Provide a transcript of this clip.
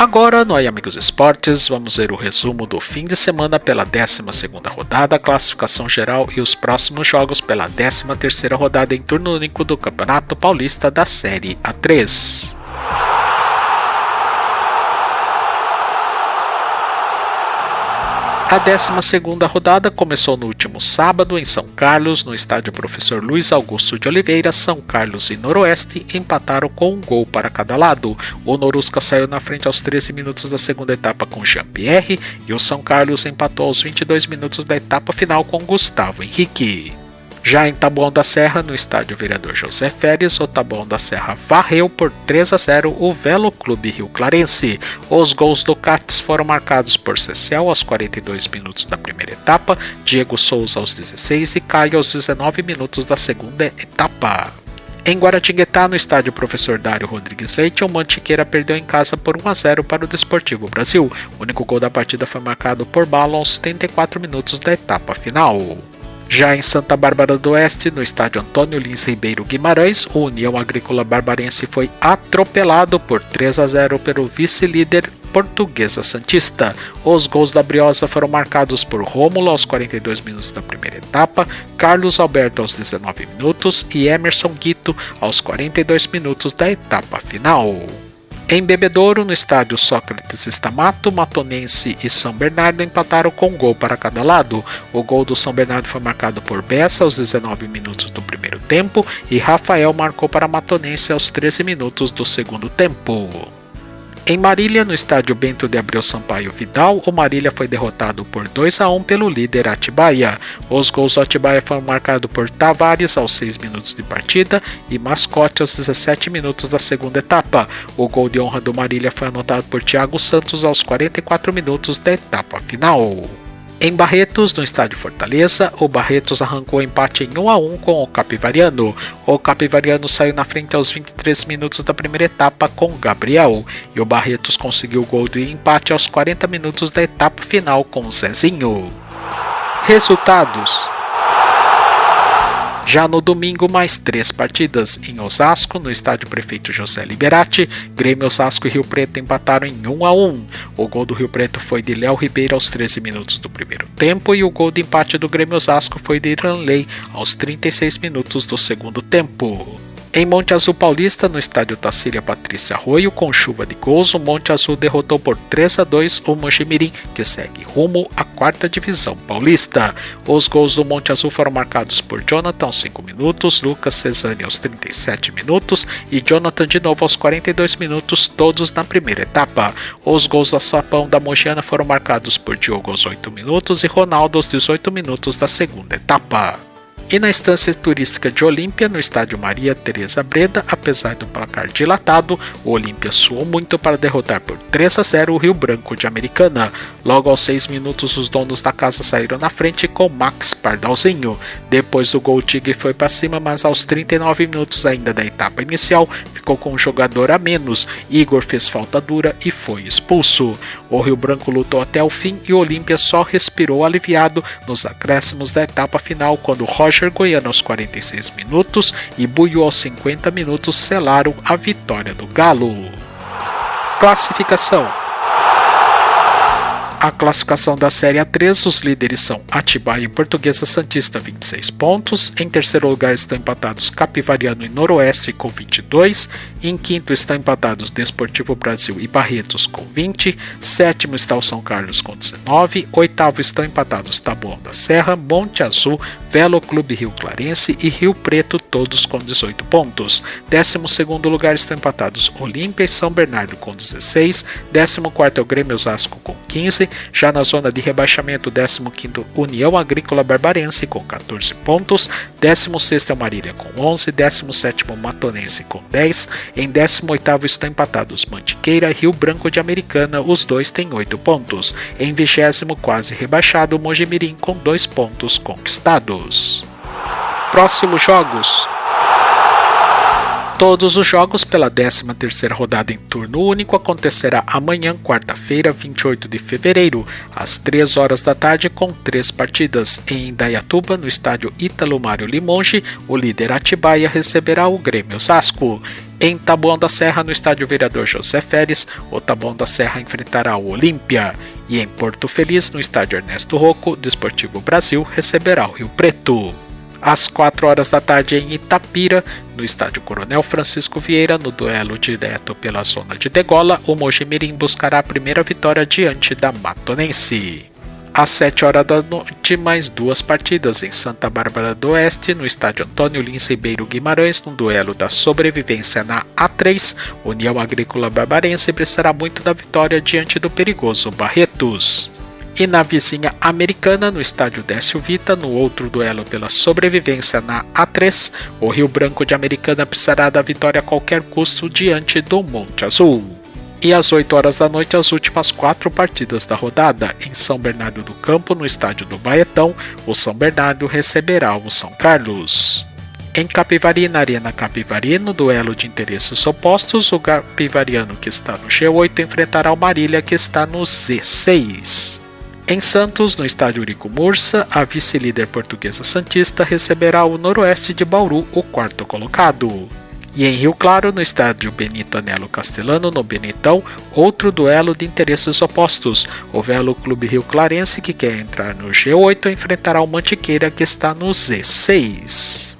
Agora no Aí Amigos Esportes, vamos ver o resumo do fim de semana pela 12ª rodada, a classificação geral e os próximos jogos pela 13ª rodada em turno único do Campeonato Paulista da Série A3. A 12ª rodada começou no último sábado em São Carlos, no estádio Professor Luiz Augusto de Oliveira. São Carlos e Noroeste empataram com um gol para cada lado. O Norusca saiu na frente aos 13 minutos da segunda etapa com Jean-Pierre e o São Carlos empatou aos 22 minutos da etapa final com Gustavo Henrique. Já em Taboão da Serra, no estádio Vereador José Férez, o Taboão da Serra varreu por 3-0 o Velo Clube Rio Clarense. Os gols do Cats foram marcados por Cecel aos 42 minutos da primeira etapa, Diego Souza aos 16 e Caio aos 19 minutos da segunda etapa. Em Guaratinguetá, no estádio Professor Dário Rodrigues Leite, o Mantiqueira perdeu em casa por 1-0 para o Desportivo Brasil. O único gol da partida foi marcado por Bala aos 74 minutos da etapa final. Já em Santa Bárbara do Oeste, no estádio Antônio Lins Ribeiro Guimarães, o União Agrícola Barbarense foi atropelado por 3-0 pelo vice-líder Portuguesa Santista. Os gols da Briosa foram marcados por Rômulo aos 42 minutos da primeira etapa, Carlos Alberto aos 19 minutos e Emerson Guito aos 42 minutos da etapa final. Em Bebedouro, no estádio Sócrates Stamato, Matonense e São Bernardo empataram com um gol para cada lado. O gol do São Bernardo foi marcado por Bessa aos 19 minutos do primeiro tempo e Rafael marcou para Matonense aos 13 minutos do segundo tempo. Em Marília, no estádio Bento de Abreu Sampaio Vidal, o Marília foi derrotado por 2-1 pelo líder Atibaia. Os gols do Atibaia foram marcados por Tavares aos 6 minutos de partida e Mascote aos 17 minutos da segunda etapa. O gol de honra do Marília foi anotado por Thiago Santos aos 44 minutos da etapa final. Em Barretos, no estádio Fortaleza, o Barretos arrancou empate em 1-1 com o Capivariano. O Capivariano saiu na frente aos 23 minutos da primeira etapa com Gabriel, e o Barretos conseguiu o gol de empate aos 40 minutos da etapa final com Zezinho. Resultados: já no domingo, mais 3 partidas. Em Osasco, no estádio Prefeito José Liberati, Grêmio Osasco e Rio Preto empataram em 1-1. O gol do Rio Preto foi de Léo Ribeiro aos 13 minutos do primeiro tempo e o gol de empate do Grêmio Osasco foi de Iranley aos 36 minutos do segundo tempo. Em Monte Azul Paulista, no estádio Tacília Patrícia Arroio, com chuva de gols, o Monte Azul derrotou por 3-2 o Mojimirim, que segue rumo à 4ª divisão paulista. Os gols do Monte Azul foram marcados por Jonathan aos 5 minutos, Lucas Cesani aos 37 minutos e Jonathan de novo aos 42 minutos, todos na primeira etapa. Os gols da Sapão da Mogiana foram marcados por Diogo aos 8 minutos e Ronaldo aos 18 minutos da segunda etapa. E na estância turística de Olímpia, no estádio Maria Tereza Breda, apesar do placar dilatado, o Olímpia suou muito para derrotar por 3-0 o Rio Branco de Americana. Logo aos 6 minutos, os donos da casa saíram na frente com Max Pardalzinho. Depois o gol, o Tigre foi para cima, mas aos 39 minutos ainda da etapa inicial, ficou com um jogador a menos. Igor fez falta dura e foi expulso. O Rio Branco lutou até o fim e o Olímpia só respirou aliviado nos acréscimos da etapa final, quando Roger Goiano aos 46 minutos e Buiu aos 50 minutos selaram a vitória do Galo. Classificação: a classificação da Série A3, os líderes são Atibaia e Portuguesa Santista, 26 pontos. Em terceiro lugar estão empatados Capivariano e Noroeste com 22. Em quinto estão empatados Desportivo Brasil e Barretos com 20. Sétimo está o São Carlos com 19. Oitavo estão empatados Taboão da Serra, Monte Azul, Velo Clube Rio Clarense e Rio Preto, todos com 18 pontos. 12º lugar estão empatados Olímpia e São Bernardo com 16. 14º é o Grêmio Osasco com 15. Já na zona de rebaixamento, 15º União Agrícola Barbarense com 14 pontos. 16º é o Marília com 11. 17º Matonense com 10. Em 18º estão empatados Mantiqueira e Rio Branco de Americana, os dois têm 8 pontos. Em 20º, quase rebaixado, o Mojimirim com 2 pontos conquistados. Próximos jogos: Todos os jogos pela 13ª rodada em turno único acontecerá amanhã, quarta-feira, 28 de fevereiro, às 3 horas da tarde, com 3 partidas. Em Indaiatuba, no estádio Ítalo Mário Limonge, o líder Atibaia receberá o Grêmio Osasco. Em Taboão da Serra, no estádio Vereador José Feres, o Taboão da Serra enfrentará o Olímpia. E em Porto Feliz, no estádio Ernesto Rocco, o Desportivo Brasil receberá o Rio Preto. Às 4 horas da tarde em Itapira, no estádio Coronel Francisco Vieira, no duelo direto pela zona de degola, o Mojimirim buscará a primeira vitória diante da Matonense. Às 7 horas da noite, mais 2 partidas em Santa Bárbara do Oeste, no estádio Antônio Lins Ribeiro Guimarães, no duelo da sobrevivência na A3, União Agrícola Barbarense precisará muito da vitória diante do perigoso Barretos. E na vizinha Americana, no estádio Décio Vita, no outro duelo pela sobrevivência na A3, o Rio Branco de Americana precisará da vitória a qualquer custo diante do Monte Azul. E às 8 horas da noite, as últimas 4 partidas da rodada. Em São Bernardo do Campo, no estádio do Baetão, o São Bernardo receberá o São Carlos. Em Capivari, na Arena Capivari, no duelo de interesses opostos, o capivariano que está no G8 enfrentará o Marília que está no Z6. Em Santos, no estádio Urico Mursa, a vice-líder portuguesa Santista receberá o Noroeste de Bauru, o 4º colocado. E em Rio Claro, no estádio Benito Anelo Castelano, no Benitão, outro duelo de interesses opostos. O Velo Clube Rio Clarense, que quer entrar no G8, enfrentará o Mantiqueira, que está no Z6.